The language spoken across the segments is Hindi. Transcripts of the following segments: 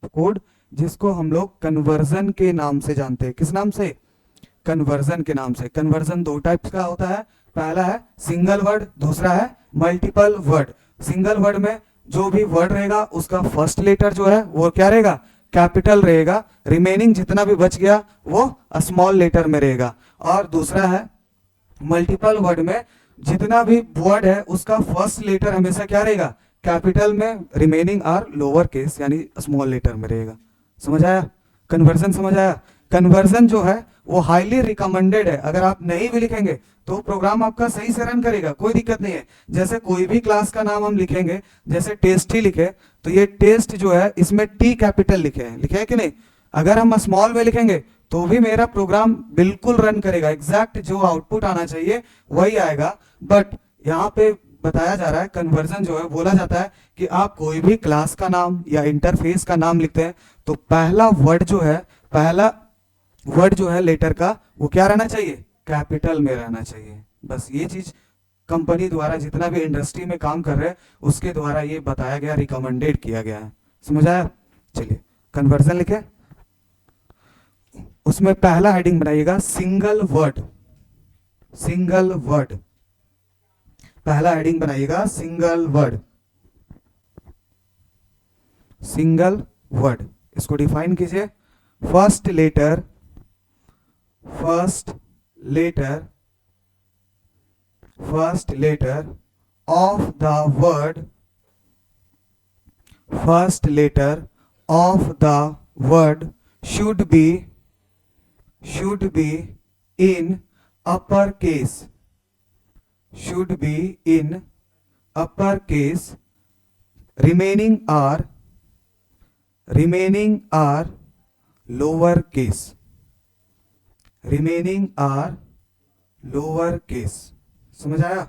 कोड, जिसको हम लोग कन्वर्जन के नाम से जानते हैं। किस नाम से? कन्वर्जन के नाम से। कन्वर्जन दो टाइप्स का होता है, पहला है सिंगल वर्ड, दूसरा है मल्टीपल वर्ड। सिंगल वर्ड में जो भी वर्ड रहेगा उसका फर्स्ट लेटर जो है वो क्या रहेगा? कैपिटल रहेगा, रिमेनिंग जितना भी बच गया वो स्मॉल लेटर में रहेगा। और दूसरा है मल्टीपल वर्ड में जितना भी वर्ड है उसका फर्स्ट लेटर हमेशा क्या रहेगा? कैपिटल में, रिमेनिंग आर लोअर केस यानी स्मॉल लेटर में रहेगा। समझ आया? कन्वर्जन समझ आया? कन्वर्जन जो है वो हाईली रिकमेंडेड है। अगर आप नहीं भी लिखेंगे तो प्रोग्राम आपका सही से रन करेगा, कोई दिक्कत नहीं है। जैसे कोई भी क्लास का नाम हम लिखेंगे, जैसे टेस्ट ही लिखे तो ये टेस्ट जो है इसमें टी कैपिटल लिखे है कि नहीं? अगर हम स्मॉल में लिखेंगे तो भी मेरा प्रोग्राम बिल्कुल रन करेगा, एग्जैक्ट जो आउटपुट आना चाहिए वही आएगा। बट यहाँ पे बताया जा रहा है, कन्वर्जन जो है बोला जाता है कि आप कोई भी क्लास का नाम या इंटरफेस का नाम लिखते हैं तो पहला वर्ड जो है लेटर का वो क्या रहना चाहिए? कैपिटल में रहना चाहिए। बस ये चीज कंपनी द्वारा, जितना भी इंडस्ट्री में काम कर रहे हैं उसके द्वारा ये बताया गया, रिकमेंडेड किया गया है। समझ आया? चलिए कन्वर्जन लिखे, उसमें पहला हेडिंग बनाइएगा सिंगल वर्ड। सिंगल वर्ड, पहला हेडिंग बनाइएगा सिंगल वर्ड। सिंगल वर्ड, इसको डिफाइन कीजिए। First letter of the word, first letter of the word should be in upper case, should be in upper case, remaining are lower case, remaining are lower case। समझ आया?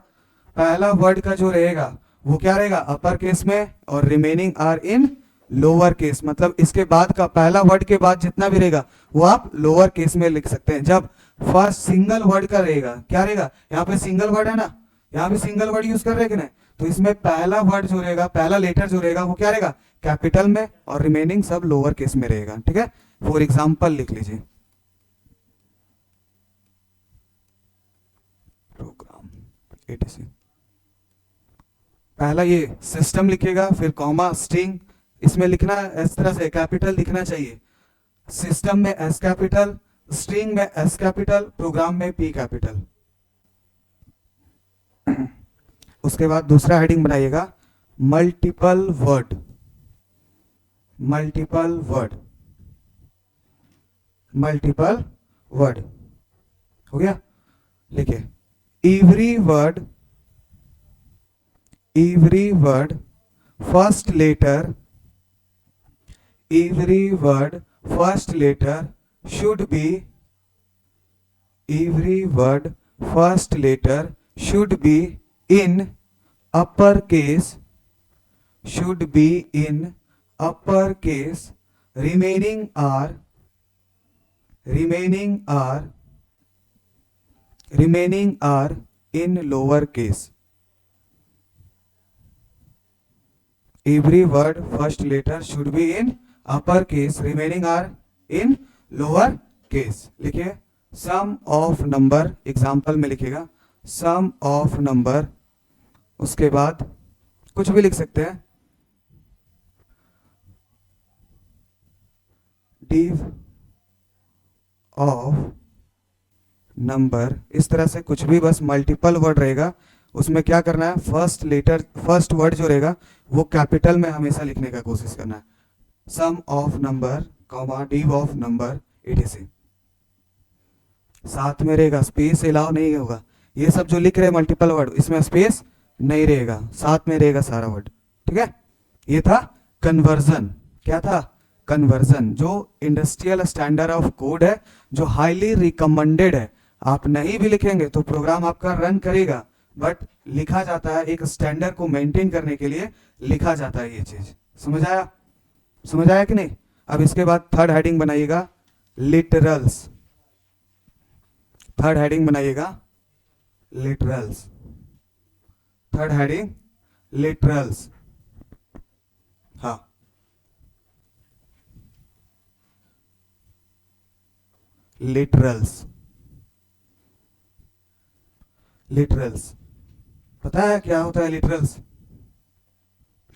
पहला वर्ड का जो रहेगा वो क्या रहेगा? अपर केस में, और remaining are in lower case. मतलब इसके बाद का पहला वर्ड के बाद जितना भी रहेगा वो आप लोअर केस में लिख सकते हैं। जब फर्स्ट सिंगल वर्ड का रहेगा, क्या रहेगा? यहाँ पे सिंगल वर्ड है ना, यहाँ पे सिंगल वर्ड यूज कर रहे हैं कि नहीं? तो इसमें पहला वर्ड जो रहेगा, पहला लेटर जो रहेगा वो क्या रहेगा? कैपिटल में, और रिमेनिंग सब लोअर केस में रहेगा। ठीक है? फॉर एग्जाम्पल लिख लीजिए, प्रोग्राम etc। पहला ये सिस्टम लिखेगा, फिर कॉमा, स्ट्रिंग, इसमें लिखना इस तरह से कैपिटल दिखना चाहिए। सिस्टम में एस कैपिटल, स्ट्रिंग में एस कैपिटल, प्रोग्राम में पी कैपिटल। उसके बाद दूसरा हेडिंग बनाइएगा multiple word. Multiple word, multiple word हो गया? लिखिए every word first letter, every word first letter should be, every word first letter should be in upper case, should be in upper case, remaining are in lower case। Every word first letter should be in upper case, remaining are in lower case। लिखिए सम ऑफ नंबर, एग्जाम्पल में लिखिएगा सम ऑफ नंबर। उसके बाद कुछ भी लिख सकते हैं, डिव ऑफ नंबर, इस तरह से कुछ भी, बस मल्टीपल वर्ड रहेगा उसमें क्या करना है? फर्स्ट वर्ड जो रहेगा वो कैपिटल में हमेशा लिखने का कोशिश करना है। Sum of number comma div of number etc। साथ में रहेगा, स्पेस अलाउ नहीं होगा। ये सब जो लिख रहे हैं मल्टीपल वर्ड, इसमें स्पेस नहीं रहेगा, साथ में रहेगा सारा वर्ड। ठीक है? ये था कन्वर्जन। क्या था? कन्वर्जन, जो इंडस्ट्रियल स्टैंडर्ड ऑफ कोड है, जो हाईली रिकमेंडेड है। आप नहीं भी लिखेंगे तो प्रोग्राम आपका रन करेगा, बट लिखा जाता है, एक स्टैंडर्ड को मेंटेन करने के लिए लिखा जाता है ये चीज। समझ आया? समझ आया कि नहीं? अब इसके बाद थर्ड हेडिंग बनाइएगा लिटरल्स। थर्ड हेडिंग बनाइएगा लिटरल्स। Third heading literals. हाँ, लिटरल्स। लिटरल्स पता है क्या होता है? लिटरल्स,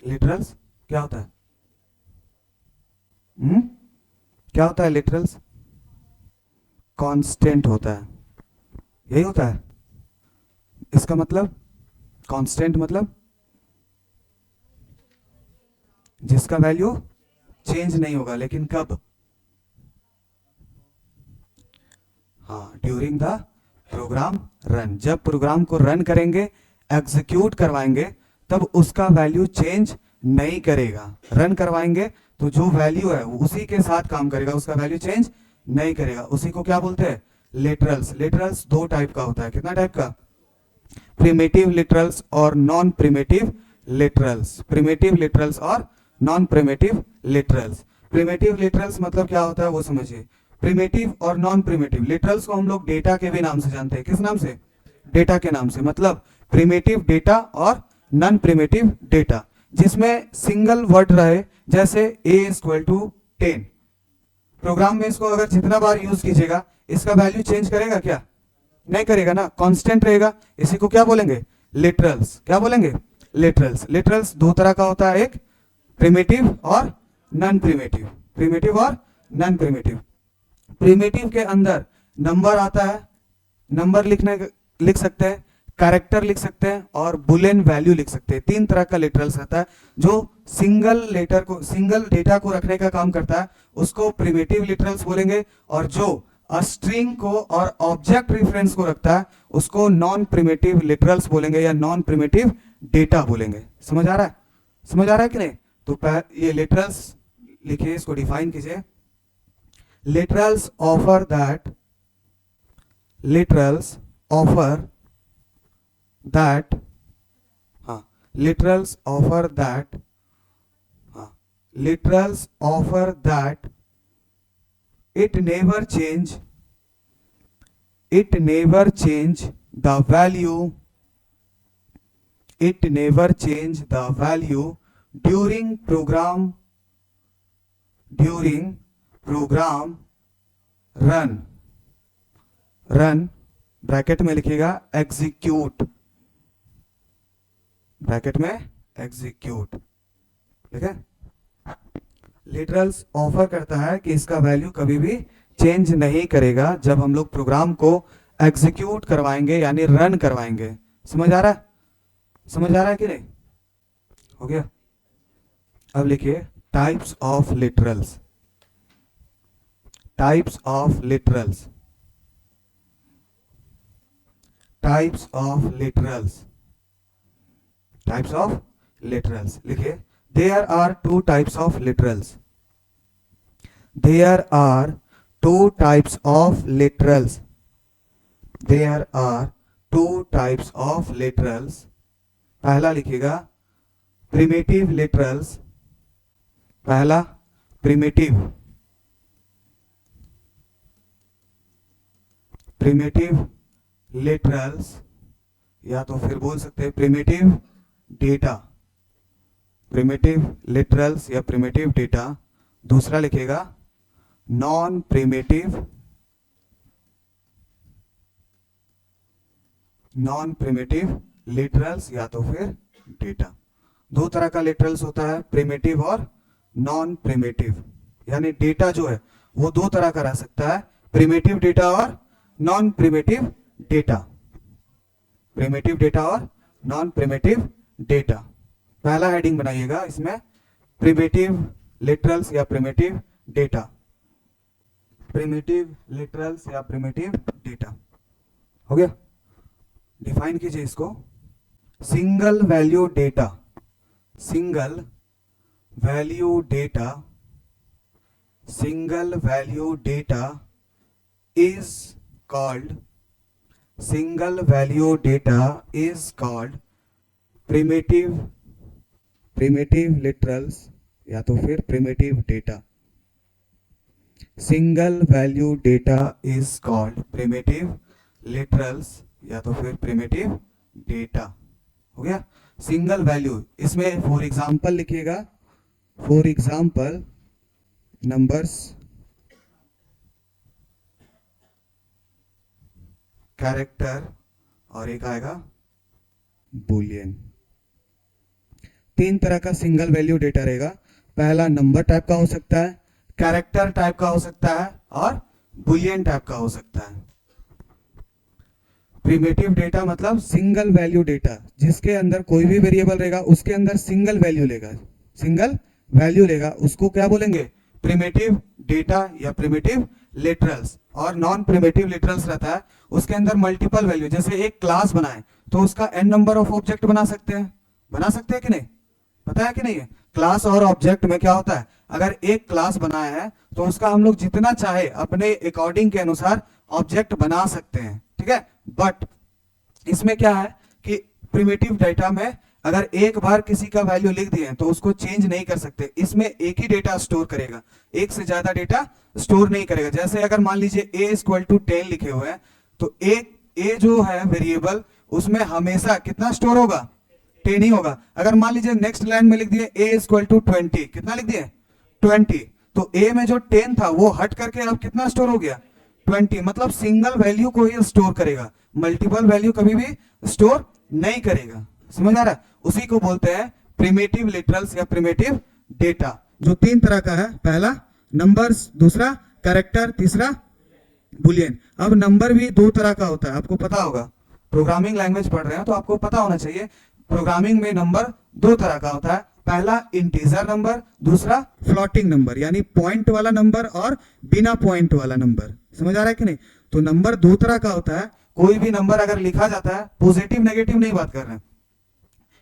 लिटरल्स क्या होता है? क्या होता है लिटरल्स? कांस्टेंट होता है, यही होता है इसका मतलब। कांस्टेंट मतलब जिसका वैल्यू चेंज नहीं होगा, लेकिन कब? हाँ, ड्यूरिंग द प्रोग्राम रन। जब प्रोग्राम को रन करेंगे, एग्जीक्यूट करवाएंगे, तब उसका वैल्यू चेंज नहीं करेगा। रन करवाएंगे तो जो वैल्यू है वो उसी के साथ काम करेगा, उसका वैल्यू चेंज नहीं करेगा। उसी को क्या बोलते हैं? लिटरल्स। लिटरल्स दो टाइप का होता है। कितना टाइप का? प्रिमिटिव लिटरल्स और non primitive literals. Primitive literals और non primitive literals. Primitive literals मतलब क्या होता है वो समझिए। प्रिमिटिव और नॉन प्रिमिटिव लिटरल्स को हम लोग डेटा के भी नाम से जानते हैं। किस नाम से? डेटा के नाम से। मतलब प्रिमिटिव डेटा और नॉन प्रिमिटिव डेटा, जिसमें सिंगल वर्ड रहे, जैसे a=10। प्रोग्राम में इसको अगर जितना बार यूज कीजिएगा, इसका वैल्यू चेंज करेगा क्या? नहीं करेगा ना, कांस्टेंट रहेगा। इसी को क्या बोलेंगे? लिटरल्स। क्या बोलेंगे? लिटरल्स। लिटरल्स दो तरह का होता है, एक प्रिमिटिव और नॉन प्रिमिटिव। प्रिमिटिव और नॉन प्रिमिटिव। प्रिमिटिव के अंदर नंबर आता है, नंबर लिख सकते हैं, कैरेक्टर लिख सकते हैं और बुलियन वैल्यू लिख सकते हैं। तीन तरह का लिटरल्स रहता है। जो सिंगल डेटा को रखने का काम करता है उसको प्रिमिटिव लिटरल्स बोलेंगे, और जो स्ट्रिंग को और ऑब्जेक्ट रेफरेंस को रखता है उसको नॉन प्रिमिटिव लिटरल्स बोलेंगे या नॉन प्रिमिटिव डेटा बोलेंगे। समझ आ रहा है? समझ आ रहा है कि नहीं? तो ये लिटरल्स लिखिए, इसको डिफाइन कीजिए। Literals offer that literals offer that literals offer that literals offer that it never change the value during program run bracket में लिखिएगा एग्जीक्यूट, ब्रैकेट में एग्जीक्यूट। ठीक है? लिटरल्स ऑफर करता है कि इसका वैल्यू कभी भी चेंज नहीं करेगा जब हम लोग प्रोग्राम को एग्जीक्यूट करवाएंगे, यानी रन करवाएंगे। समझ आ रहा है? समझ आ रहा है कि नहीं? हो गया? अब लिखिए types of literals. Types of literals. Types of literals. Types of literals लिखिए। There are two types of literals. There are two types of literals. There are two types of literals. पहला लिखिएगा primitive literals. पहला primitive literals, या तो फिर बोल सकते हैं primitive data। प्रिमिटिव लिटरल्स या प्रिमिटिव डेटा। दूसरा लिखेगा नॉन प्रिमिटिव लिटरल्स या तो फिर डेटा। दो तरह का लिटरल्स होता है, प्रिमिटिव और नॉन प्रिमिटिव। यानी डेटा जो है वो दो तरह का रह सकता है, प्रिमिटिव डेटा और non primitive data. Primitive data और नॉन प्रिमिटिव डेटा। पहला हेडिंग बनाइएगा इसमें, प्रिमिटिव लिटरल्स या प्रिमिटिव डेटा। प्रिमिटिव लिटरल्स या प्रिमिटिव डेटा। हो गया? डिफाइन कीजिए इसको। Single value data. Single value data. Single value data is called primitive literals या तो फिर primitive data. Single value data is called primitive literals या तो फिर प्रिमिटिव डेटा। हो गया? सिंगल वैल्यू, इसमें फॉर एग्जांपल लिखिएगा। फॉर एग्जांपल नंबर्स कैरेक्टर और एक आएगा बुलियन। 3 तरह का सिंगल वैल्यू डेटा रहेगा। पहला नंबर टाइप का हो सकता है, कैरेक्टर टाइप का हो सकता है और बुलियन टाइप का हो सकता है। प्रिमिटिव डेटा मतलब सिंगल वैल्यू डेटा, जिसके अंदर कोई भी वेरिएबल रहेगा उसके अंदर सिंगल वैल्यू लेगा, सिंगल वैल्यू लेगा, उसको क्या बोलेंगे? प्रिमिटिव डेटा या प्रिमिटिव लिटरल्स। और नॉन प्रिमिटिव लिटरल्स रहता है, उसके अंदर मल्टीपल वैल्यू, जैसे एक क्लास बनाए तो उसका n नंबर ऑफ ऑब्जेक्ट बना सकते हैं कि नहीं? पता है कि नहीं है? क्लास और ऑब्जेक्ट में क्या होता है, अगर एक क्लास बनाया है तो उसका हम लोग जितना चाहे अपने अकॉर्डिंग के अनुसार ऑब्जेक्ट बना सकते हैं, ठीक है। बट इसमें क्या है कि प्रिमिटिव डेटा में अगर एक बार किसी का वैल्यू लिख दिए तो उसको चेंज नहीं कर सकते। इसमें एक ही डेटा स्टोर करेगा, एक से ज्यादा डेटा स्टोर नहीं करेगा। जैसे अगर मान लीजिए a इक्वल टू 10 लिखे हुए हैं तो a जो है वेरिएबल उसमें हमेशा कितना स्टोर होगा? 10 ही होगा। अगर मान लीजिए नेक्स्ट लाइन में लिख दिए a इक्वल टू 20, कितना लिख दिए? 20, तो a में जो 10 था वो हट करके अब कितना स्टोर हो गया? 20। मतलब सिंगल वैल्यू को ही स्टोर करेगा, मल्टीपल वैल्यू कभी भी स्टोर नहीं करेगा। समझ आ रहा है? उसी को बोलते हैं प्रिमिटिव लिटरल्स या प्रिमिटिव डेटा, जो 3 तरह का है। पहला नंबर्स, दूसरा कैरेक्टर, तीसरा बुलियन। अब नंबर भी 2 तरह का होता है, आपको पता होगा। प्रोग्रामिंग लैंग्वेज पढ़ रहे हैं तो आपको पता होना चाहिए। प्रोग्रामिंग में नंबर 2 तरह का होता है, पहला इंटीजर नंबर, दूसरा फ्लोटिंग नंबर, यानी पॉइंट वाला नंबर और बिना पॉइंट वाला नंबर। समझ आ रहा है कि नहीं? तो नंबर 2 तरह का होता है। कोई भी नंबर अगर लिखा जाता है, पॉजिटिव नेगेटिव नहीं बात कर रहे हैं,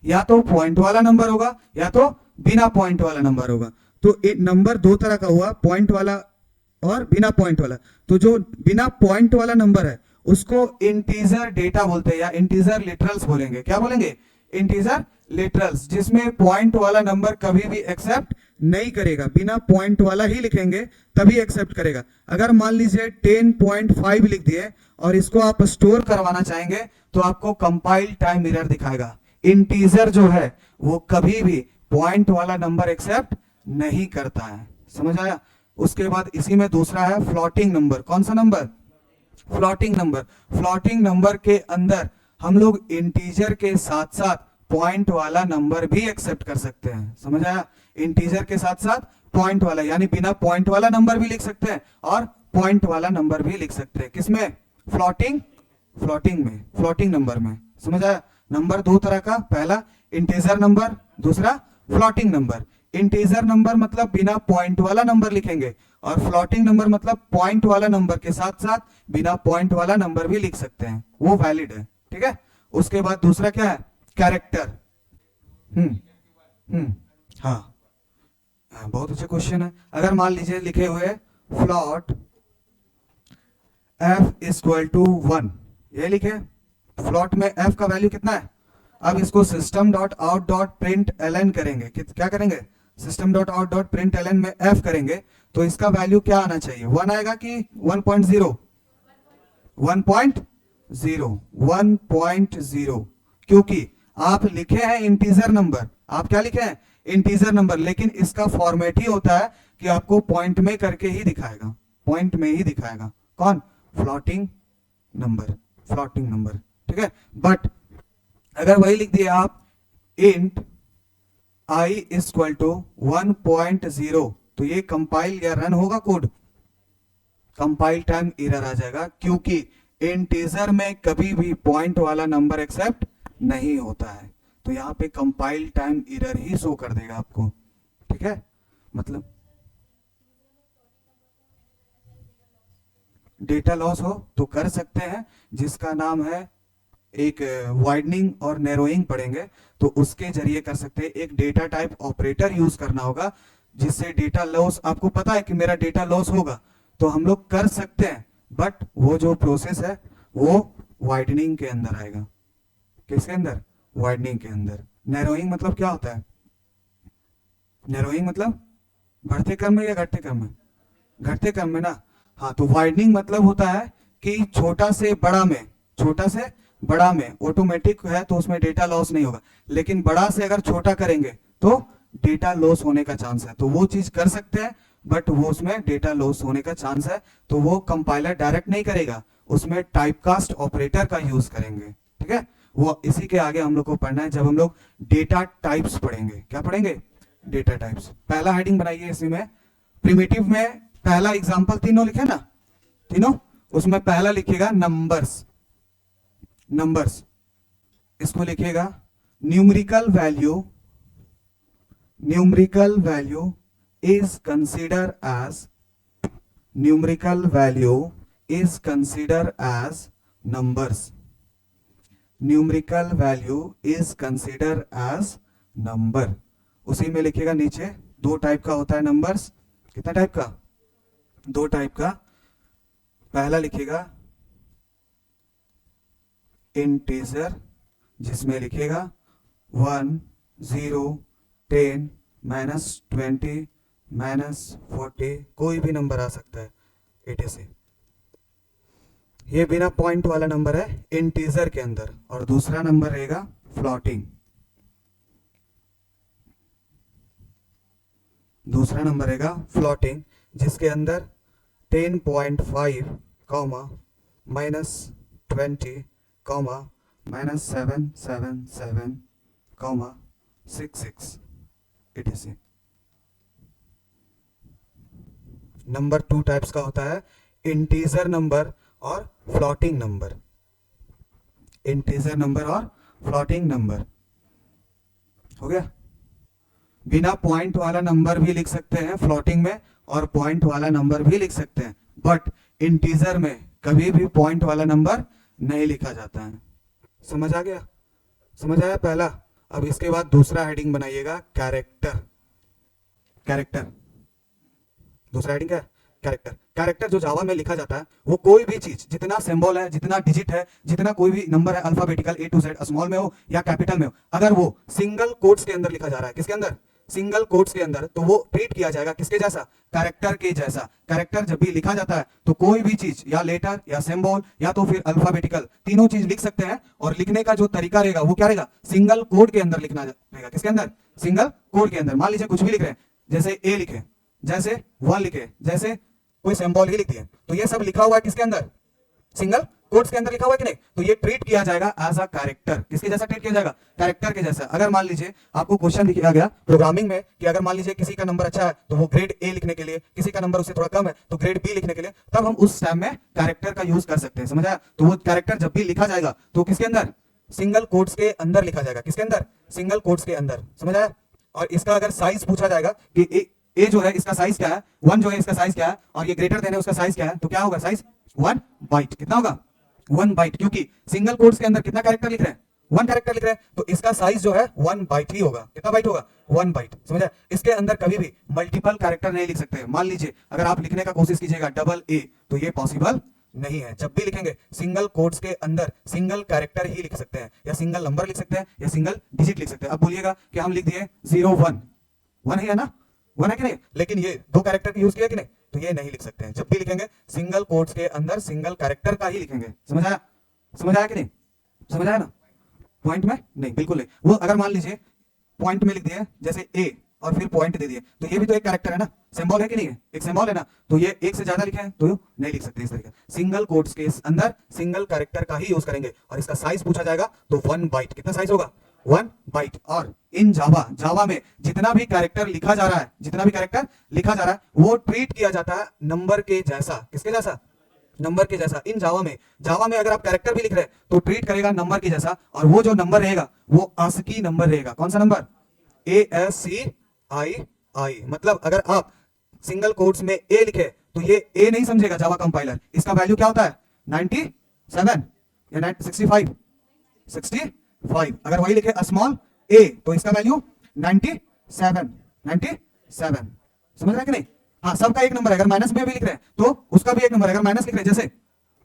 या तो पॉइंट वाला नंबर होगा या तो बिना पॉइंट वाला नंबर होगा। तो एक नंबर 2 तरह का हुआ, पॉइंट वाला और बिना पॉइंट वाला। तो जो बिना पॉइंट वाला नंबर है उसको इंटीजर डेटा बोलते हैं या इंटीजर लिटरल्स बोलेंगे। क्या बोलेंगे? इंटीजर लिटरल्स, जिसमें पॉइंट वाला नंबर कभी भी एक्सेप्ट नहीं करेगा, बिना पॉइंट वाला ही लिखेंगे तभी एक्सेप्ट करेगा। अगर मान लीजिए 10.5 लिख दिए और इसको आप स्टोर करवाना चाहेंगे तो आपको कंपाइल टाइम एरर दिखाएगा। इंटीजर जो है वो कभी भी पॉइंट वाला नंबर एक्सेप्ट नहीं करता है। समझ आया? उसके बाद इसी में दूसरा है फ्लोटिंग नंबर। कौन सा number? Floating number. Floating number के अंदर हम लोग इंटीजर के साथ साथ पॉइंट वाला नंबर भी एक्सेप्ट कर सकते हैं। समझ आया? इंटीजर के साथ साथ पॉइंट वाला, यानी बिना पॉइंट वाला नंबर भी लिख सकते हैं और पॉइंट वाला नंबर भी लिख सकते हैं। किसमें? फ्लोटिंग नंबर में। समझ आया? नंबर 2 तरह का, पहला इंटीजर नंबर, दूसरा फ्लोटिंग नंबर। इंटीजर नंबर मतलब बिना पॉइंट वाला नंबर लिखेंगे और फ्लोटिंग नंबर मतलब पॉइंट वाला नंबर के साथ साथ बिना पॉइंट वाला नंबर भी लिख सकते हैं, वो वैलिड है, ठीक है। उसके बाद दूसरा क्या है? कैरेक्टर। हाँ, बहुत अच्छा क्वेश्चन है। अगर मान लीजिए लिखे हुए फ्लॉट f इक्वल टू 1, ये लिखे। फ्लॉट में f का वैल्यू कितना है? अब इसको system.out.println करेंगे। क्या करेंगे? system.out.println में f करेंगे तो इसका वैल्यू क्या आना चाहिए? 1 आएगा कि 1.0? 1.0, क्योंकि आप लिखे हैं इंटीजर नंबर। आप क्या लिखे हैं? इंटीजर नंबर, लेकिन इसका फॉर्मेट ही होता है कि आपको पॉइंट में करके ही दिखाएगा, पॉइंट में ही दिखाएगा। कौन? फ्लोटिंग नंबर, ठीक है। बट अगर वही लिख दिया आप इंट i इक्वल टू 1.0 तो ये कंपाइल या रन होगा कोड? कंपाइल टाइम एरर आ जाएगा, क्योंकि इंटीजर में कभी भी पॉइंट वाला नंबर एक्सेप्ट नहीं होता है। तो यहाँ पे कंपाइल टाइम एरर ही शो कर देगा आपको, ठीक है। मतलब डेटा लॉस हो तो कर सकते हैं, जिसका नाम है एक वाइडनिंग और नैरोइंग पढ़ेंगे तो उसके जरिए कर सकते हैं। एक डेटा टाइप ऑपरेटर यूज करना होगा जिससे डेटा लॉस, आपको पता है कि मेरा डेटा लॉस होगा तो हम लोग कर सकते हैं, बट वो जो प्रोसेस है वो वाइडनिंग के अंदर आएगा। किसके अंदर? वाइडनिंग के अंदर। नैरोइंग मतलब क्या होता है? नैरोइंग मतलब बढ़ते क्रम में या घटते क्रम में? घटते क्रम में ना। हाँ, तो वाइडनिंग मतलब होता है कि छोटा से बड़ा में ऑटोमेटिक है तो उसमें डेटा लॉस नहीं होगा, लेकिन बड़ा से अगर छोटा करेंगे तो डेटा लॉस होने का चांस है। तो वो चीज कर सकते हैं, बट वो उसमें डेटा लॉस होने का चांस है, तो वो कंपाइलर डायरेक्ट नहीं करेगा, उसमें टाइपकास्ट ऑपरेटर का यूज करेंगे, ठीक है। वो इसी के आगे हम लोग को पढ़ना है जब हम लोग डेटा टाइप्स पढ़ेंगे। क्या पढ़ेंगे? Data types. पहला हेडिंग बनाइए इसी में, प्रिमिटिव में पहला एग्जांपल तीनों लिखे ना, तीनों, उसमें पहला लिखिएगा नंबर्स, नंबर्स, इसको लिखिएगा numerical value, numerical value is considered as, numerical value is considered as numbers, numerical value is considered as number। उसी में लिखिएगा नीचे दो टाइप का होता है नंबर्स। कितना टाइप का? दो टाइप का। पहला लिखिएगा इंटीजर, जिसमें लिखिएगा 1 0 10 -20 -40, कोई भी नंबर आ सकता है 80 से। ये बिना पॉइंट वाला नंबर है इंटीजर के अंदर। और दूसरा नंबर रहेगा फ्लोटिंग, दूसरा नंबर रहेगा फ्लोटिंग, जिसके अंदर 10.5 -20 -777 66 80। नंबर टू टाइप्स का होता है इंटीजर नंबर और फ्लोटिंग नंबर, इंटीजर नंबर और फ्लोटिंग नंबर। हो गया? बिना पॉइंट वाला नंबर भी लिख सकते हैं फ्लोटिंग में, और पॉइंट वाला नंबर भी लिख सकते हैं, बट इंटीजर में कभी भी पॉइंट वाला नंबर नहीं लिखा जाता है। समझ आ गया? समझ आया पहला? अब इसके बाद दूसरा हेडिंग बनाइएगा कैरेक्टर, कैरेक्टर। दूसरा हेडिंग क्या है? कैरेक्टर। कैरेक्टर जो जावा में लिखा जाता है वो कोई भी चीज, जितना सिंबल है, जितना डिजिट है, जितना कोई भी नंबर है alphabetical A to Z, small में हो या कैपिटल में हो, अगर वो सिंगल कोट्स के अंदर लिखा जा रहा है, किसके अंदर? सिंगल कोट्स के अंदर, तो वो ट्रीट किया जाएगा किसके जैसा? कैरेक्टर के जैसा। कैरेक्टर जब भी लिखा जाता है तो कोई भी चीज, या लेटर या सिंबल या तो फिर अल्फाबेटिकल, तीनों चीज लिख सकते हैं। और लिखने का जो तरीका रहेगा वो क्या रहेगा? सिंगल कोड के अंदर लिखना रहेगा। किसके अंदर? सिंगल कोड के अंदर। मान लीजिए कुछ भी लिख रहे हैं, जैसे A लिखे, जैसे 1 लिखे, जैसे कोई सिंबल ही लिख दिए, तो ये सब लिखा हुआ है किसके अंदर? सिंगल कोट्स के अंदर लिखा हुआ है कि नहीं? तो ये ट्रीट किया जाएगा एज अ कैरेक्टर। किसके जैसा ट्रीट किया जाएगा? कैरेक्टर के जैसा। अगर मान लीजिए आपको क्वेश्चन दिया गया प्रोग्रामिंग में कि अगर मान लीजिए किसी का नंबर अच्छा है तो वो ग्रेड A लिखने के लिए, किसी का नंबर उससे थोड़ा कम है तो ग्रेड B लिखने के लिए, तब हम उस टाइम में कैरेक्टर का यूज कर सकते हैं। समझ आया? तो वो कैरेक्टर जब भी लिखा जाएगा तो किसके अंदर? सिंगल कोट्स के अंदर लिखा जाएगा। किसके अंदर? सिंगल कोट्स के अंदर। समझ आया? और इसका अगर साइज पूछा जाएगा कि ए जो है इसका साइज क्या है, 1 जो है इसका साइज क्या है, और ये ग्रेटर देन है उसका साइज क्या है, तो क्या होगा साइज? 1 बाइट। कितना होगा? 1 बाइट, क्योंकि सिंगल कोट्स के अंदर कितना कैरेक्टर लिख रहे हैं? 1 कैरेक्टर लिख रहे हैं, तो इसका साइज जो है 1 बाइट ही होगा। कितना बाइट होगा? 1 बाइट। समझा? इसके अंदर कभी भी मल्टीपल कैरेक्टर नहीं लिख सकते। मान लीजिए अगर आप लिखने का कोशिश कीजिएगा AA, तो ये पॉसिबल नहीं है। जब भी लिखेंगे सिंगल कोट्स के अंदर सिंगल कैरेक्टर ही लिख सकते हैं, या सिंगल नंबर लिख सकते हैं, या सिंगल डिजिट लिख सकते हैं। अब बोलिएगा कि हम लिख दिए 0 1, 1 ही है ना, 1 है कि नहीं, लेकिन ये दो कैरेक्टर का यूज किया कि नहीं, तो ये नहीं लिख सकते हैं। जब भी लिखेंगे सिंगल कोट्स के अंदर सिंगल कैरेक्टर का ही लिखेंगे। समझ आया? समझ आया कि नहीं? समझ आया ना? पॉइंट में नहीं, बिल्कुल नहीं। वो अगर मान लीजिए पॉइंट में लिख दिए जैसे A और फिर पॉइंट दे दिए, तो ये भी तो एक कैरेक्टर है ना, सिंबल है कि नहीं है? एक सिंबल है ना, तो ये एक से ज्यादा लिखे हैं तो नहीं लिख सकते इस तरीके। सिंगल कोट्स के अंदर सिंगल कैरेक्टर का ही यूज करेंगे, और इसका साइज पूछा जाएगा तो 1 बाइट। कितना साइज होगा? 1 बाइट। और इन जावा में जितना भी कैरेक्टर लिखा जा रहा है, जितना भी कैरेक्टर लिखा जा रहा है वो ट्रीट किया जाता है नंबर के जैसा। किसके जैसा? नंबर के जैसा। इन जावा में अगर आप कैरेक्टर भी लिख रहे हैं तो ट्रीट करेगा नंबर के जैसा, और वो जो नंबर रहेगा वो ASCII नंबर रहेगा। कौन सा नंबर? ASCII। मतलब अगर आप सिंगल कोट्स में A लिखे तो ये A नहीं समझेगा जावा कंपाइलर। इसका वैल्यू क्या होता है? 97 या 65। अगर वही लिखे स्मॉल a तो इसका वैल्यू 97। समझ रहे हैं कि नहीं? हाँ, सबका एक नंबर है। अगर माइनस में भी लिख रहे हैं तो उसका भी एक नंबर है। अगर माइनस लिख रहे हैं, जैसे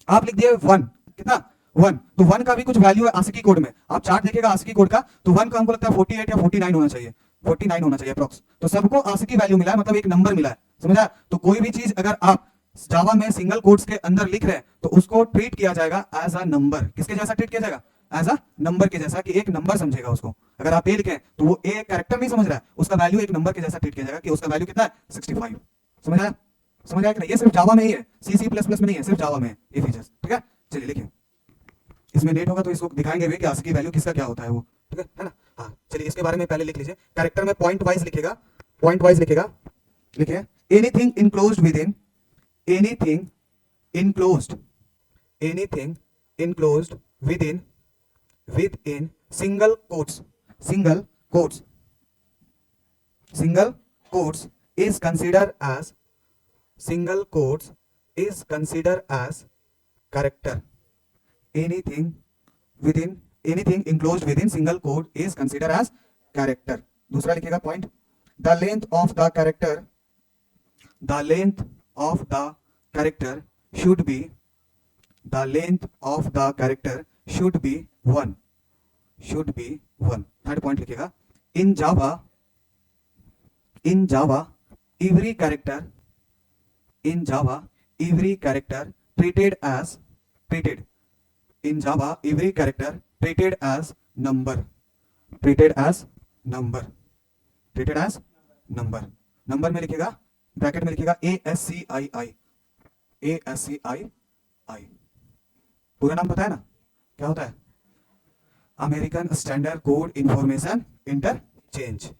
आप लिख दिए 1, कितना? 1, तो 1 का भी कुछ वैल्यू है ASCII कोड में। आप चार्ट देखिएगा ASCII कोड का, तो 1 का हमको लगता है 48 या 49 होना चाहिए, 49 होना चाहिए अप्रोक्स। तो सबको ASCII वैल्यू मिला है, मतलब एक नंबर मिला है। समझा? तो कोई भी चीज अगर आप जावा में सिंगल कोट्स के अंदर लिख रहे हैं तो उसको ट्रीट किया जाएगा एज अ नंबर। किसके जैसा ट्रीट किया जाएगा? एज अ नंबर के जैसा, कि एक नंबर समझेगा उसको। अगर आप A लिखें तो वो A कैरेक्टर नहीं समझ रहा है, उसका वैल्यू एक नंबर के जैसा ट्रीट किया जाएगा कि उसका वैल्यू कितना है? 65। समझ आया? समझ आया कि नहीं? ये सिर्फ जावा में ही है, C++ में नहीं है, सिर्फ जावा में है ये फीचर्स। ठीक है? चलिए लिखिए, इसमें नेट होगा तो इसको दिखाएंगे भी कि ASCII वैल्यू किसका क्या होता है वो, ठीक है ना। हाँ चलिए इसके बारे में पहले लिख लीजिए। कैरेक्टर में पॉइंट वाइज लिखेगा, पॉइंट वाइज लिखेगा। लिखिए anything enclosed with in, anything enclosed, anything enclosed with in single quotes, single quotes, single quotes is considered as, single quotes is considered as character. Anything within, anything enclosed within single quote is considered as character. दूसरा लिखेगा point, the length of the character, the length of the character should be, the length of the character should be 1, should be 1. Third point लिखेगा, in Java, in Java every character, in Java every character treated as, treated, in Java every character treated as number, treated as number, treated as number. Number में लिखेगा, ब्रैकेट में लिखेगा ASCII, ASCII। पूरा नाम पता है ना क्या होता है? American standard code information interchange.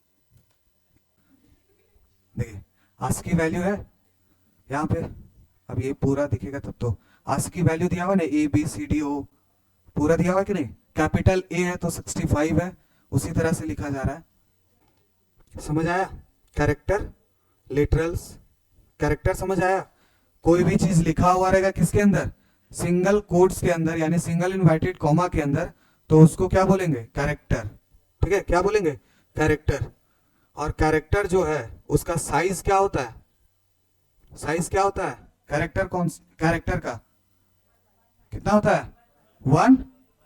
देखिए ASCII वैल्यू है यहाँ पे, अब ये पूरा दिखेगा तब तो। ASCII वैल्यू दिया हुआ ना ABCDO, पूरा दिया हुआ कि नहीं? कैपिटल A है तो 65 है, उसी तरह से लिखा जा रहा है। समझ आया? कैरेक्टर, लिटरल्स, कैरेक्टर समझ आया? कोई भी चीज लिखा हुआ रहेगा किसके अंदर? सिंगल कोट्स के अंदर, यानी सिंगल इन्वर्टेड कॉमा के अंदर, तो उसको क्या बोलेंगे? कैरेक्टर। ठीक है, क्या बोलेंगे? कैरेक्टर। और कैरेक्टर जो है उसका साइज क्या होता है? साइज क्या होता है कैरेक्टर, कौन कैरेक्टर का कितना होता है? 1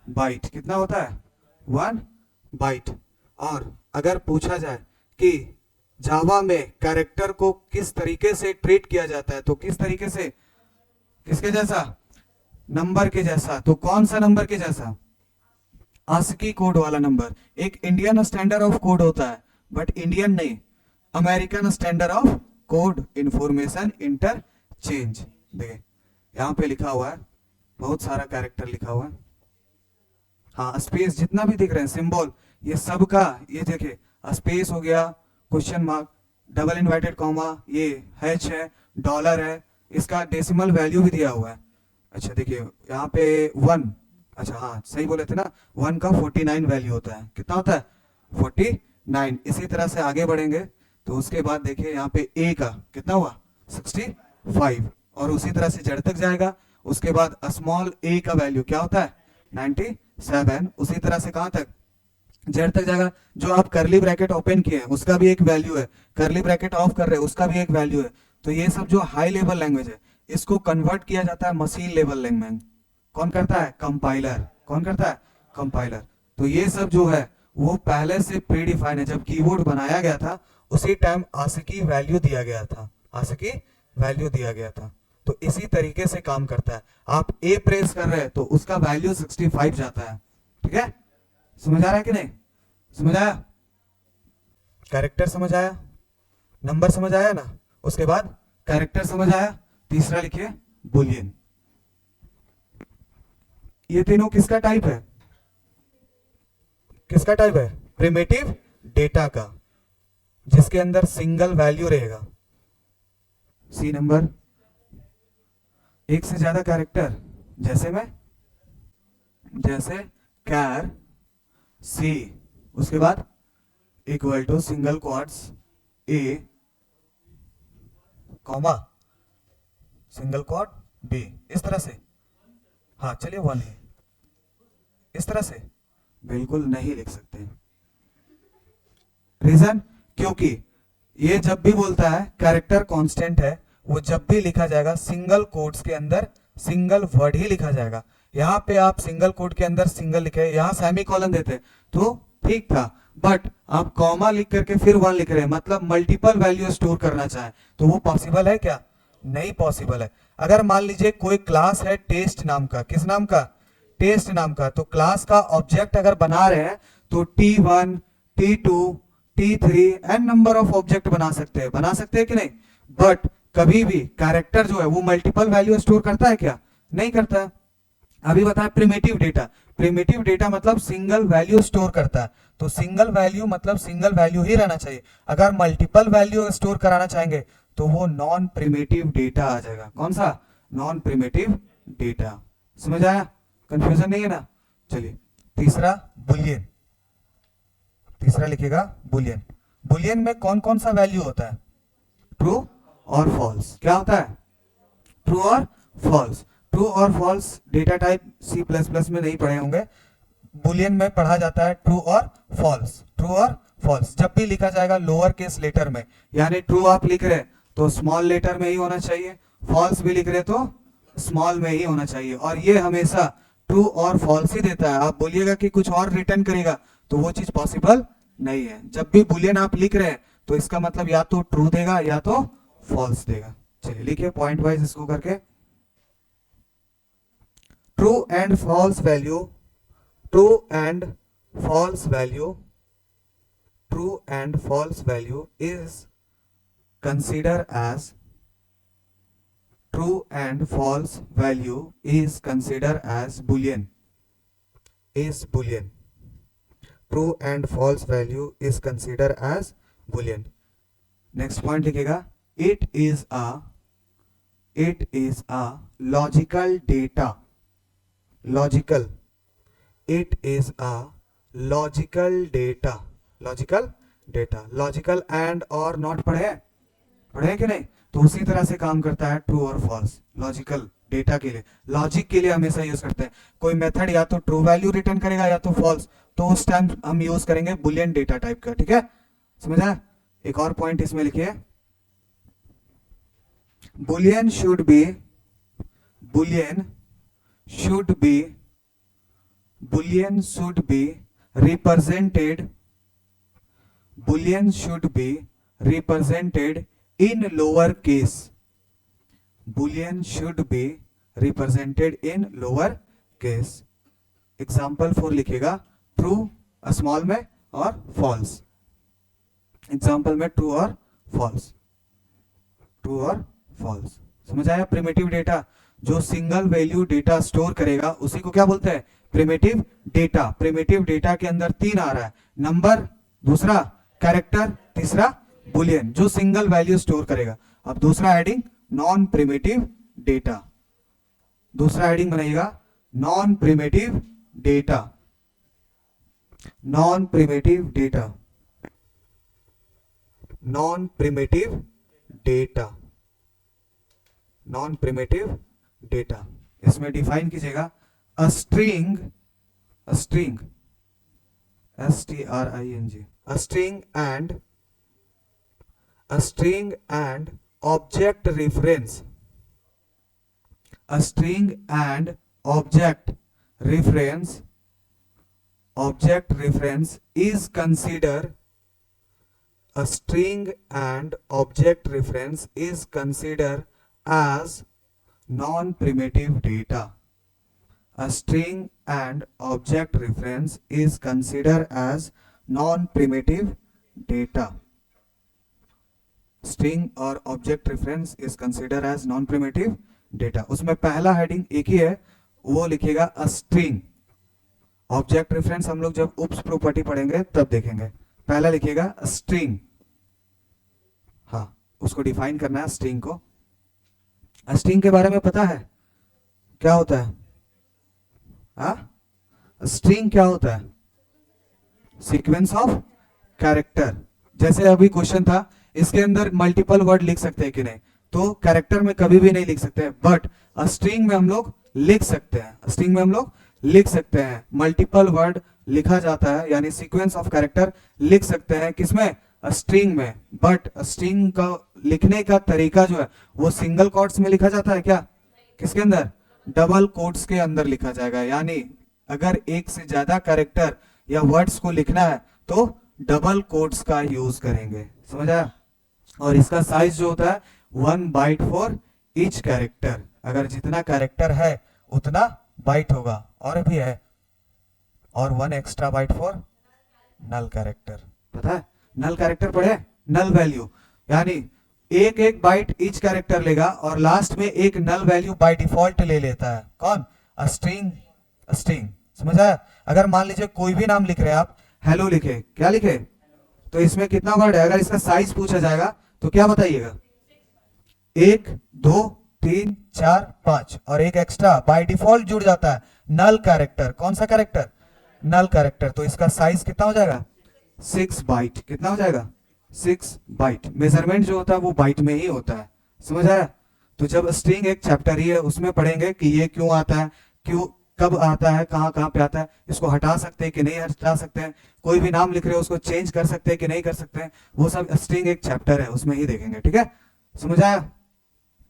बाइट। कितना होता है? 1 बाइट। और अगर पूछा जाए कि जावा में कैरेक्टर को किस तरीके से ट्रीट किया जाता है, तो किस तरीके से? किसके जैसा? नंबर के जैसा। तो कौन सा नंबर के जैसा? ASCII कोड वाला नंबर। एक इंडियन स्टैंडर्ड ऑफ कोड होता है, बट इंडियन नहीं, American standard of code information interchange. देखिए यहाँ पे लिखा हुआ है, बहुत सारा कैरेक्टर लिखा हुआ है। हाँ, स्पेस जितना भी दिख रहे हैं सिंबल, ये सब का, ये देखिए स्पेस हो गया, question mark, double inverted comma, ये H है, डॉलर है, इसका डेसिमल वैल्यू भी दिया हुआ है। अच्छा देखिए यहाँ पे 1, अच्छा हाँ सही बोले थे ना, 1 का 49 वैल्यू होता है। कितना होता है? 49। इसी तरह से आगे बढ़ेंगे तो उसके बाद देखिए यहाँ पे A का कितना हुआ? 65। और उसी तरह से जेड तक जाएगा, उसके बाद स्मॉल a का वैल्यू क्या होता है? 97। उसी तरह से कहां तक? जेड तक जाएगा। जो आप करली ब्रैकेट ओपन किए हैं उसका भी एक वैल्यू है, करली ब्रैकेट ऑफ कर रहे हैं उसका भी एक वैल्यू है। तो ये सब जो हाई लेवल लैंग्वेज है, इसको कन्वर्ट किया जाता है मशीन लेवल लैंग्वेज। कौन करता है? कंपाइलर। कौन करता है? कंपाइलर। तो ये सब जो है वो पहले से प्री डिफाइन है। जब कीबोर्ड बनाया गया था उसी टाइम ASCII वैल्यू दिया गया था, ASCII वैल्यू दिया गया था। तो इसी तरीके से काम करता है। आप A प्रेस कर रहे हैं तो उसका वैल्यू 65 जाता है। ठीक है, समझ आ रहा है कि नहीं? समझ आया? कैरेक्टर समझ आया, नंबर समझ आया ना, उसके बाद कैरेक्टर समझ आया। तीसरा लिखिए बुलियन। ये तीनों किसका टाइप है? किसका टाइप है? प्रिमिटिव डेटा का, जिसके अंदर सिंगल वैल्यू रहेगा। सी नंबर, एक से ज्यादा कैरेक्टर, जैसे में, जैसे कैर सी, उसके बाद equal to single quotes a comma single quote b, इस तरह से। हाँ चलिए 1 है, इस तरह से बिल्कुल नहीं लिख सकते। रीजन, क्योंकि ये जब भी बोलता है कैरेक्टर कांस्टेंट है, वो जब भी लिखा जाएगा सिंगल कोट्स के अंदर सिंगल वर्ड ही लिखा जाएगा। यहाँ पे आप सिंगल कोट के अंदर सिंगल लिखे, यहाँ सेमीकोलन देते तो ठीक था, बट आप कॉमा लिख करके फिर 1 लिख रहे हैं, मतलब मल्टीपल वैल्यू स्टोर करना चाहे तो वो पॉसिबल है क्या? नहीं पॉसिबल है। अगर मान लीजिए कोई क्लास है टेस्ट नाम का, किस नाम का? टेस्ट नाम का, तो क्लास का ऑब्जेक्ट अगर बना रहे हैं तो T1, T2, T3 and number of object बना सकते हैं कि नहीं? बट कभी भी कैरेक्टर जो है वो मल्टीपल वैल्यू स्टोर करता है क्या? नहीं करता है। अभी बताया प्रिमिटिव डेटा। प्रिमिटिव डेटा मतलब सिंगल वैल्यू स्टोर करता है, तो सिंगल वैल्यू मतलब सिंगल वैल्यू ही रहना चाहिए। अगर मल्टीपल वैल्यू स्टोर कराना चाहेंगे तो वो नॉन प्रिमिटिव डेटा आ जाएगा। कौन सा? Non primitive data. समझ आया? कंफ्यूजन नहीं है ना? चलिए तीसरा बुलियन। तीसरा लिखिएगा बुलियन। बुलियन में कौन कौन सा वैल्यू होता है? ट्रू और फॉल्स। क्या होता है? ट्रू और फॉल्स। ट्रू और false data type C plus plus में नहीं पढ़े होंगे, बुलियन में पढ़ा जाता है ट्रू और फॉल्स। ट्रू और फॉल्स जब भी लिखा जाएगा लोअर केस लेटर में, यानी ट्रू आप लिख रहे तो स्मॉल लेटर में ही होना चाहिए, फॉल्स भी लिख रहे तो स्मॉल में ही होना चाहिए, और ये हमेशा ट्रू और फॉल्स ही देता है। आप बोलिएगा कि कुछ और रिटर्न करेगा तो वो चीज पॉसिबल नहीं है। जब भी बुलियन आप लिख रहे हैं तो इसका मतलब या तो ट्रू देगा या तो फॉल्स देगा। चलिए लिखिए पॉइंट वाइज इसको करके। True and false value, true and false value, true and false value is consider as, true and false value is consider as boolean, is boolean. True and false value is consider as boolean. Next point लिखेगा, it is a logical data, logical, it is a logical data, logical data, logical and और not पढ़े कि नहीं? तो उसी तरह से काम करता है ट्रू और फॉल्स। लॉजिकल डेटा के लिए, लॉजिक के लिए हमेशा यूज करते हैं। कोई मेथड या तो ट्रू वैल्यू रिटर्न करेगा या तो फॉल्स, तो उस टाइम हम यूज करेंगे बुलियन डेटा टाइप का। ठीक है, समझ आया? एक और पॉइंट इसमें लिखिए, Boolean should be, Boolean should be, Boolean should be represented, Boolean should be represented in lower case, boolean should be represented in lower case। Example 4 लिखेगा, ट्रू स्मॉल में और फॉल्स। एग्जाम्पल में ट्रू और फॉल्स, ट्रू और फॉल्स। समझ आया? प्रिमिटिव डेटा जो सिंगल वैल्यू डेटा स्टोर करेगा उसी को क्या बोलते हैं? Primitive data. प्रिमिटिव डेटा के अंदर 3 आ रहा है, नंबर, दूसरा कैरेक्टर, तीसरा बुलियन, जो सिंगल वैल्यू स्टोर करेगा। अब दूसरा हेडिंग नॉन प्रिमिटिव डेटा, दूसरा हेडिंग बनाइएगा non primitive data, non primitive data, non primitive data, non primitive data. इसमें डिफाइन कीजिएगा, a string, a string, STRING, a string and object reference, a string and object reference, object reference is considered, a string and object reference is considered as non-primitive data, a string and object reference is considered as non-primitive data, string और object reference is consider as non primitive data. उसमें पहला हेडिंग एक ही है, वो लिखेगा अ स्ट्रिंग। ऑब्जेक्ट रेफरेंस हम लोग जब उप्स प्रॉपर्टी पढ़ेंगे तब देखेंगे। पहला लिखेगा स्ट्रिंग, हाँ उसको डिफाइन करना है स्ट्रिंग को। स्ट्रिंग के बारे में पता है क्या होता है? हाँ, स्ट्रिंग क्या होता है? Sequence of character. जैसे अभी क्वेश्चन था, इसके अंदर मल्टीपल वर्ड लिख सकते हैं कि नहीं? तो कैरेक्टर में कभी भी नहीं लिख सकते, बट स्ट्रिंग में हम लोग लिख सकते हैं। स्ट्रिंग में हम लोग लिख सकते हैं, मल्टीपल वर्ड लिखा जाता है, यानी सीक्वेंस ऑफ कैरेक्टर लिख सकते हैं। किसमें? स्ट्रिंग में। बट स्ट्रिंग का लिखने का तरीका जो है वो सिंगल कोट्स में लिखा जाता है क्या? किसके अंदर? डबल कोट्स के अंदर लिखा जाएगा। यानी अगर एक से ज्यादा कैरेक्टर या वर्ड्स को लिखना है तो डबल कोट्स का यूज करेंगे। समझ आया? और इसका साइज जो होता है 1 बाइट फॉर ईच कैरेक्टर। अगर जितना कैरेक्टर है उतना बाइट होगा, और भी है, और 1 extra byte for null character. पता है नल कैरेक्टर पढ़े? नल वैल्यू, यानी एक बाइट ईच कैरेक्टर लेगा और लास्ट में एक नल वैल्यू बाय डिफॉल्ट ले लेता है। कौन? स्ट्रिंग, स्ट्रिंग, समझ आया? अगर मान लीजिए कोई भी नाम लिख रहे हैं आप, हेलो लिखे, क्या लिखे, तो इसमें कितना वर्ड है? अगर इसका साइज पूछा जाएगा तो क्या बताइएगा? 1 2 3 4 5 और एक एक्स्ट्रा बाय डिफॉल्ट जुड़ जाता है, नल कैरेक्टर। कौन सा कैरेक्टर? नल कैरेक्टर। तो इसका साइज कितना हो जाएगा? 6 बाइट। कितना हो जाएगा? 6 बाइट। मेजरमेंट जो होता है वो बाइट में ही होता है, समझ आया? तो जब स्ट्रिंग एक चैप्टर ही है, उसमें पढ़ेंगे कि ये क्यों आता है, क्यों, कब आता है, कहाँ कहाँ पे आता है, इसको हटा सकते हैं कि नहीं हटा सकते हैं, कोई भी नाम लिख रहे हो उसको चेंज कर सकते हैं कि नहीं कर सकते हैं, वो सब स्ट्रिंग एक चैप्टर है उसमें ही देखेंगे। ठीक है, समझ आया?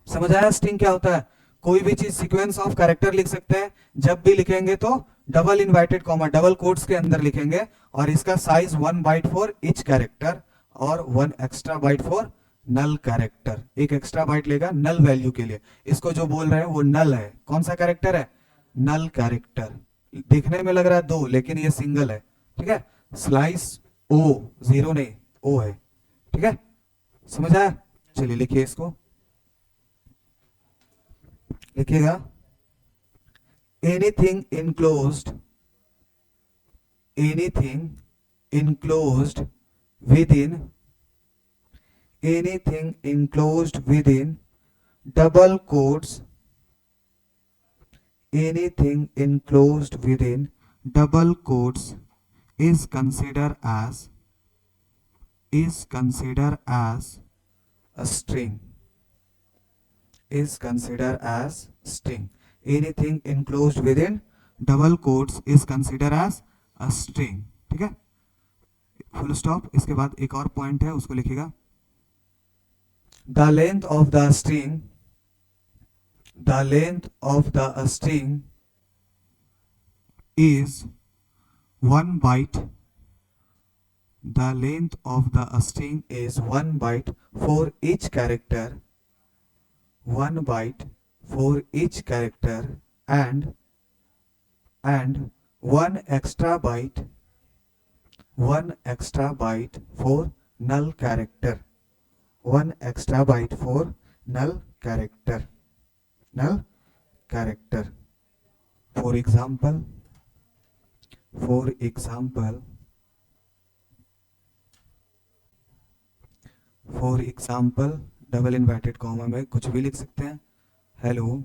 समझ आया स्ट्रिंग क्या होता है? कोई भी चीज सीक्वेंस ऑफ कैरेक्टर लिख सकते हैं, जब भी लिखेंगे तो double inverted comma double quotes के अंदर लिखेंगे, और इसका size 1 byte for each character और 1 extra byte for null character. एक एक्स्ट्रा बाइट लेगा नल वैल्यू के लिए। इसको जो बोल रहे हैं वो नल है। कौन सा कैरेक्टर है? Null character. दिखने में लग रहा है 2, लेकिन ये सिंगल है। ठीक है, स्लाइस ओ, 0 नहीं, ओ है। ठीक है, समझ आया? चलिए लिखिए इसको, लिखिएगा anything enclosed, anything enclosed within, anything enclosed within double quotes, anything enclosed within double quotes is considered as a string, is considered as string. Anything enclosed within double quotes is considered as a string. ठीक है, फुल स्टॉप। इसके बाद एक और पॉइंट है, उसको लिखिएगा, the length of the string, the length of the string is 1 byte, the length of the string is 1 byte for each character, 1 byte for each character, and 1 extra byte, 1 extra byte for null character, 1 extra byte for null character, null character. For example, double inverted comma में कुछ भी लिख सकते हैं, hello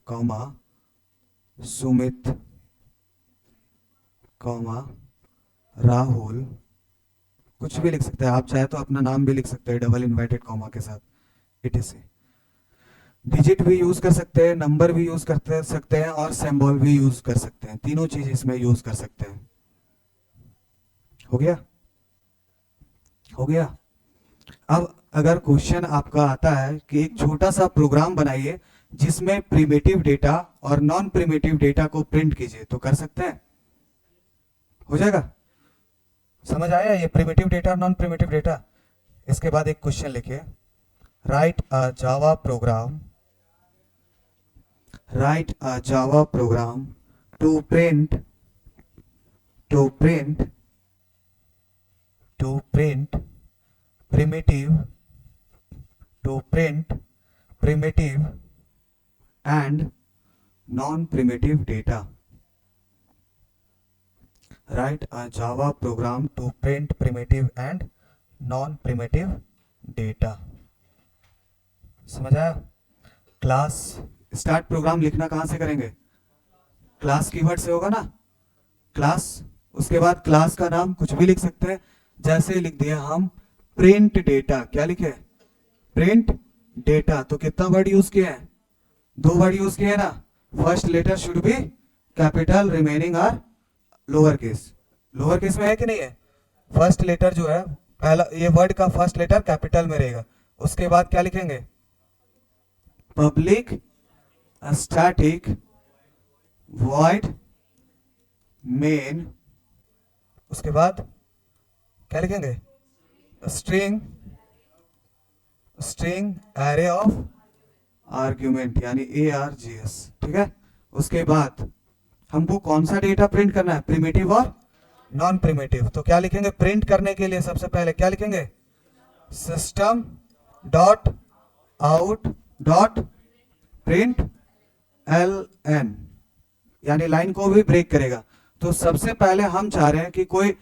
comma Sumit comma Rahul, कुछ भी लिख सकते हैं। आप चाहे तो अपना नाम भी लिख सकते हैं डबल इन्वर्टेड कॉमा के साथ, etc। डिजिट भी यूज कर सकते हैं, नंबर भी यूज कर सकते हैं, और सिंबल भी यूज कर सकते हैं। तीनों चीज इसमें यूज कर सकते हैं। हो गया? हो गया? अब अगर क्वेश्चन आपका आता है कि एक छोटा सा प्रोग्राम बनाइए जिसमें प्रिमिटिव डेटा और नॉन प्रिमिटिव डेटा को प्रिंट कीजिए, तो कर सकते हैं? हो जाएगा? समझ आया ये प्रिमिटिव डेटा और नॉन प्रिमिटिव डेटा? इसके बाद एक क्वेश्चन लिखिए, write a Java programme, write a Java program to print primitive and non-primitive data. Write a Java program to print primitive and non-primitive data. समझ आया? क्लास स्टार्ट प्रोग्राम लिखना कहां से करेंगे? क्लास कीवर्ड से होगा ना, क्लास। उसके बाद क्लास का नाम कुछ भी लिख सकते हैं, जैसे लिख दिया हम प्रिंट डेटा। क्या लिखे? Print data. तो कितना वर्ड यूज किया है? 2 वर्ड यूज किए ना। First letter should be capital, remaining are lower case. Lower case में है कि नहीं है? फर्स्ट लेटर जो है, पहला ये वर्ड का फर्स्ट लेटर कैपिटल में रहेगा। उसके बाद क्या लिखेंगे? Public static void main. उसके बाद क्या लिखेंगे? स्ट्रिंग एरे ऑफ आर्ग्यूमेंट, यानी ARGS। ठीक है, उसके बाद हमको कौन सा डेटा प्रिंट करना है? प्रिमिटिव और नॉन प्रिमिटिव। तो क्या लिखेंगे प्रिंट करने के लिए? सबसे पहले क्या लिखेंगे? System dot out dot print LN। यानी लाइन को भी ब्रेक करेगा। तो सबसे पहले हम चाह रहे हैं कि कोई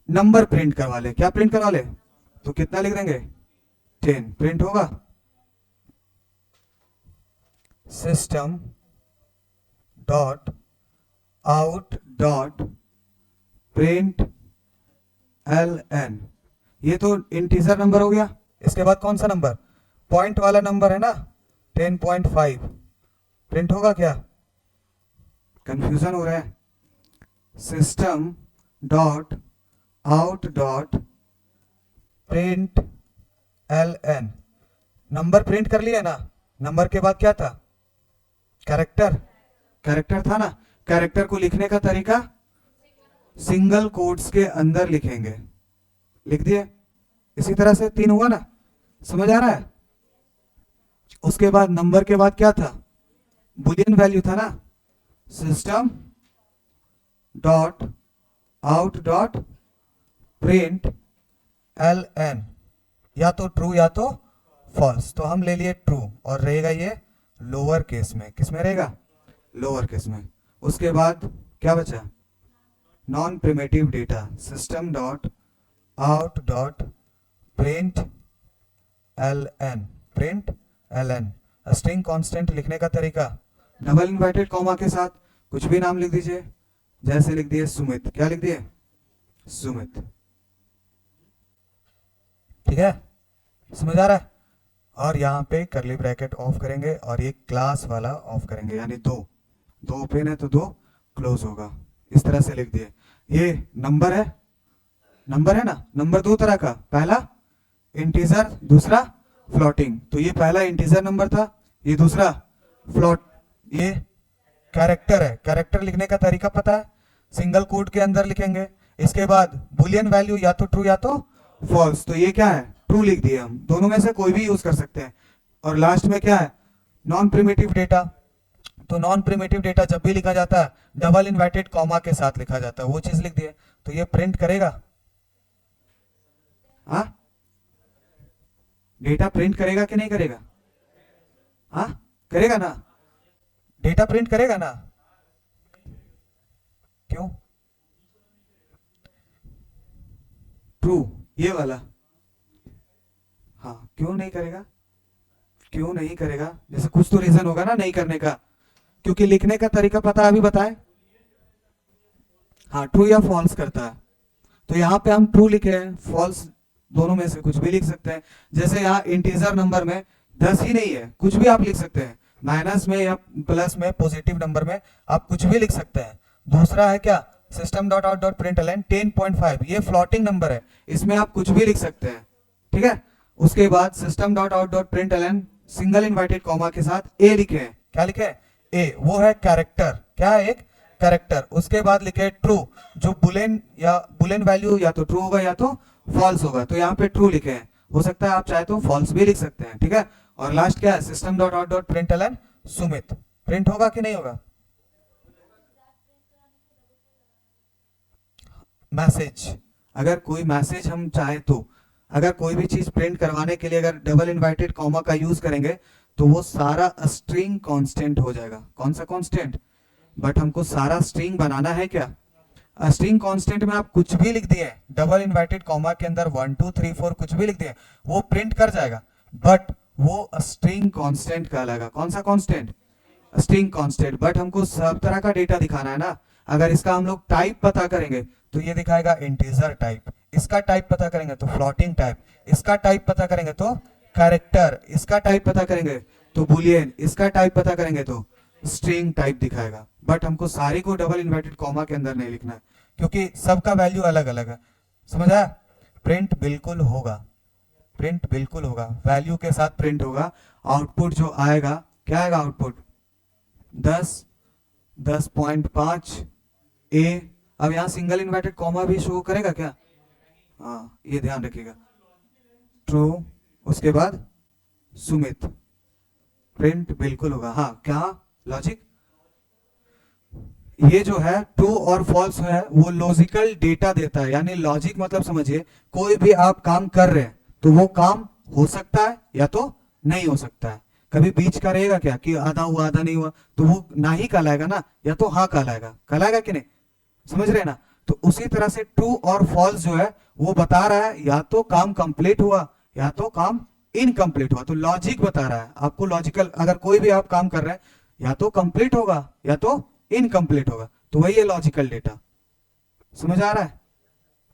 नंबर प्रिंट करवा ले। क्या प्रिंट करवा ले? तो कितना लिख देंगे? 10 प्रिंट होगा। System dot out dot print ln, ये तो इंटीजर नंबर हो गया। इसके बाद कौन सा नंबर? पॉइंट वाला नंबर है ना, 10.5 प्रिंट होगा क्या? कंफ्यूजन हो रहा है। System dot out dot print ln, number print कर लिया ना, नंबर के बाद क्या था? कैरेक्टर, कैरेक्टर था ना। कैरेक्टर को लिखने का तरीका सिंगल कोट्स के अंदर लिखेंगे, लिख दिए। इसी तरह से 3 हुआ ना, समझ आ रहा है? उसके बाद नंबर के बाद क्या था? बुलियन वैल्यू था ना। System dot out dot print ln, या तो ट्रू या तो फॉल्स। तो हम ले लिए ट्रू, और रहेगा ये लोअर केस में। किस में रहेगा? लोअर केस में। उसके बाद क्या बचा? Non primitive data. System dot out dot print ln, print ln। String constant लिखने का तरीका डबल इन्वर्टेड कॉमा के साथ कुछ भी नाम लिख दीजिए। जैसे लिख दिए सुमित, क्या लिख दिए? सुमित। ठीक है, समझ आ रहा है? और यहाँ पे करली ब्रैकेट ऑफ करेंगे और ये क्लास वाला ऑफ करेंगे, यानी दो ओपन है तो 2 क्लोज होगा। इस तरह से लिख दिए। ये नंबर है, नंबर है ना। नंबर 2 तरह का, पहला इंटीजर, दूसरा फ्लोटिंग। तो ये पहला इंटीजर नंबर था, ये दूसरा फ्लोट। ये कैरेक्टर है। कैरेक्टर लिखने का तरीका पता है, सिंगल कोट के अंदर लिखेंगे। इसके बाद बुलियन वैल्यू या तो ट्रू या तो फॉल्स। तो ये क्या है? ट्रू लिख दिए हम। दोनों में से कोई भी यूज कर सकते हैं। और लास्ट में क्या है? Non primitive data. तो नॉन प्रिमिटिव डेटा जब भी लिखा जाता है डबल इन्वर्टेड कॉमा के साथ लिखा जाता है, वो चीज लिख दिए। तो ये प्रिंट करेगा, हाँ? डेटा प्रिंट करेगा कि नहीं करेगा? हाँ, करेगा ना। डेटा प्रिंट करेगा ना। क्यों? ट्रू, ये वाला। हाँ, क्यों नहीं करेगा? क्यों नहीं करेगा? जैसे कुछ तो रीजन होगा ना नहीं करने का। क्योंकि लिखने का तरीका पता, अभी बताएं। हाँ, ट्रू या फॉल्स करता है। तो यहाँ पे हम ट्रू लिखे हैं, फॉल्स दोनों में से कुछ भी लिख सकते हैं। जैसे यहाँ इंटीजर नंबर में 10 ही नहीं है, कुछ भी आप लिख सकते हैं। माइनस में या प्लस में, पॉजिटिव नंबर में आप कुछ भी लिख सकते हैं। दूसरा है क्या? System dot out dot print ln 10.5, ये फ्लोटिंग नंबर है, इसमें आप कुछ भी लिख सकते हैं। ठीक है। उसके बाद system dot out dot print ln single inverted comma के साथ ए लिखे हैं। क्या लिखे हैं? ए, वो है कैरेक्टर। क्या है? एक कैरेक्टर। उसके बाद लिखे ट्रू, जो बुलियन या बुलियन वैल्यू या तो ट्रू होगा या तो फॉल्स होगा। तो यहाँ पे ट्रू लिखे हैं, हो सकता है आप चाहे तो फॉल्स भी लिख सकते हैं। ठीक है। और लास्ट क्या है? System dot out dot print ln Sumit. Print होगा कि नहीं होगा? मैसेज, अगर कोई मैसेज हम चाहे तो, अगर कोई भी चीज प्रिंट करवाने के लिए अगर डबल इन्वर्टेड कॉमा का यूज करेंगे तो वो सारा स्ट्रिंग कांस्टेंट हो जाएगा। कौन सा कांस्टेंट? बट हमको सारा स्ट्रिंग बनाना है क्या? स्ट्रिंग कांस्टेंट में आप कुछ भी लिख दिए डबल इन्वर्टेड कॉमा के अंदर 1 2 3 4 कुछ भी लिख दिए, वो प्रिंट कर जाएगा। बट वो स्ट्रिंग कांस्टेंट कहलाएगा। कौन सा कांस्टेंट? String constant. बट हमको सब तरह का डेटा दिखाना है ना। अगर इसका हम लोग टाइप पता करेंगे तो ये दिखाएगा इंटीजर टाइप, इसका टाइप पता करेंगे तो फ्लोटिंग टाइप, इसका टाइप पता करेंगे तो कैरेक्टर, इसका टाइप पता करेंगे तो बुलियन, इसका टाइप पता करेंगे तो स्ट्रिंग टाइप दिखाएगा। बट हमको सारी को डबल इन्वर्टेड कॉमा के अंदर नहीं लिखना है, क्योंकि सबका वैल्यू अलग अलग है। समझ आया? प्रिंट बिल्कुल होगा, प्रिंट बिल्कुल होगा, वैल्यू के साथ प्रिंट होगा। आउटपुट जो आएगा, क्या आएगा आउटपुट? 10, 10.5 ए। अब यहाँ सिंगल इन्वर्टेड कॉमा भी शो करेगा क्या? हाँ, ये ध्यान रखिएगा। ट्रू, उसके बाद सुमित, प्रिंट बिल्कुल होगा। हाँ, क्या लॉजिक? ये जो है ट्रू और फॉल्स है वो लॉजिकल डेटा देता है। यानी लॉजिक मतलब समझिए, कोई भी आप काम कर रहे हैं तो वो काम हो सकता है या तो नहीं हो सकता है। कभी बीच का रहेगा क्या कि आधा हुआ आधा नहीं हुआ, तो वो ना ही कहलाएगा ना, या तो हाँ कहलाएगा कि नहीं, समझ रहे हैं ना। तो उसी तरह से ट्रू और फॉल्स जो है वो बता रहा है या तो काम कंप्लीट हुआ या तो काम इनकम्प्लीट हुआ। तो लॉजिक बता रहा है आपको, लॉजिकल अगर कोई भी आप काम कर रहे हैं या तो कंप्लीट होगा या तो इनकम्प्लीट होगा, तो वही है लॉजिकल डेटा। समझ आ रहा है?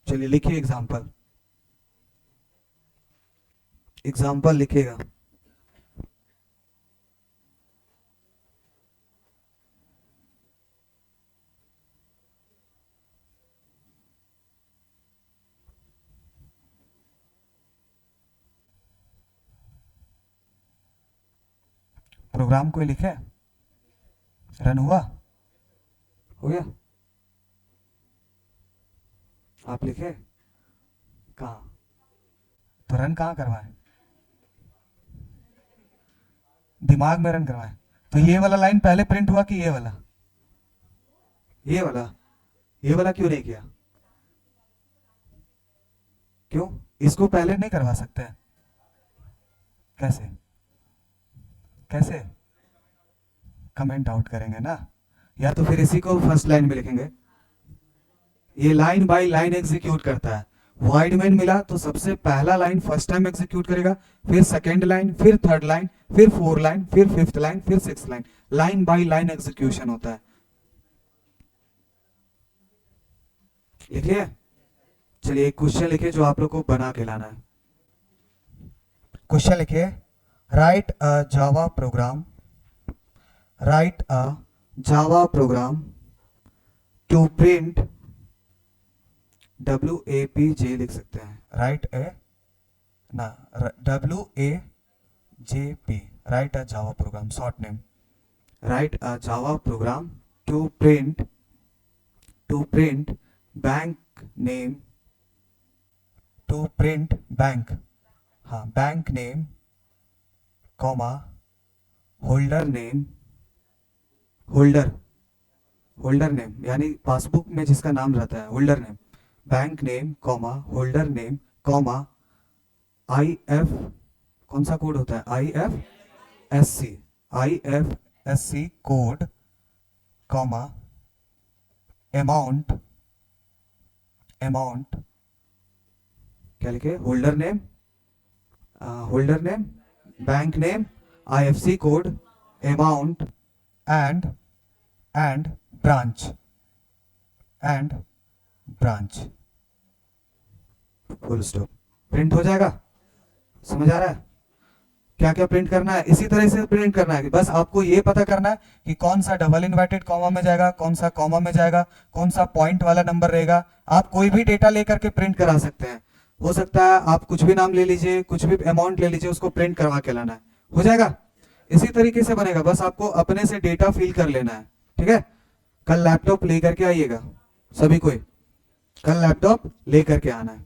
चलिए लिखिए एग्जाम्पल, एग्जाम्पल लिखिएगा। प्रोग्राम कोई लिखे, रन हुआ, हो गया, आप लिखे कहा, तो रन कहाँ करवाए, दिमाग में रन करवाए। तो ये वाला लाइन पहले प्रिंट हुआ कि ये वाला, ये वाला क्यों नहीं किया, क्यों, इसको पहले नहीं करवा सकते? कैसे कैसे कमेंट आउट करेंगे ना, या तो फिर इसी को फर्स्ट लाइन में लिखेंगे। ये लाइन बाय लाइन एग्जीक्यूट करता है। वाइड मेन मिला तो सबसे पहला लाइन फर्स्ट टाइम एग्जीक्यूट करेगा, फिर सेकेंड लाइन, फिर थर्ड लाइन, फिर फोर्थ लाइन, फिर फिफ्थ लाइन, फिर six line. Line by line execution होता है। लिखिए, चलिए एक क्वेश्चन लिखिए जो आप लोग को बना के लाना है। क्वेश्चन लिखिए, write a Java program, write a Java program to print, WAPJ लिख सकते हैं, राइट ए ना, WAJP, write a Java program, short name, write a Java program to print bank name, to print bank, हाँ bank name comma holder name, holder name यानी पासबुक में जिसका नाम रहता है, holder name, bank name comma holder name comma IF, कौन सा कोड होता है, IFSC कोड कॉमा अमाउंट, क्या लिखे, holder name, bank name, IFSC code, amount and branch, full stop. Print हो जाएगा, समझ आ रहा है? क्या क्या प्रिंट करना है, इसी तरह से प्रिंट करना है। बस आपको ये पता करना है कि कौन सा डबल इन्वर्टेड कॉमा में जाएगा, कौन सा कॉमा में जाएगा, कौन सा पॉइंट वाला नंबर रहेगा। आप कोई भी डेटा लेकर के प्रिंट करा सकते हैं। हो सकता है आप कुछ भी नाम ले लीजिए, कुछ भी अमाउंट ले लीजिए, उसको प्रिंट करवा के लाना है, हो जाएगा। इसी तरीके से बनेगा, बस आपको अपने से डेटा फिल कर लेना है। ठीक है, कल लैपटॉप लेकर के आइएगा, सभी कोई कल लैपटॉप लेकर के आना है।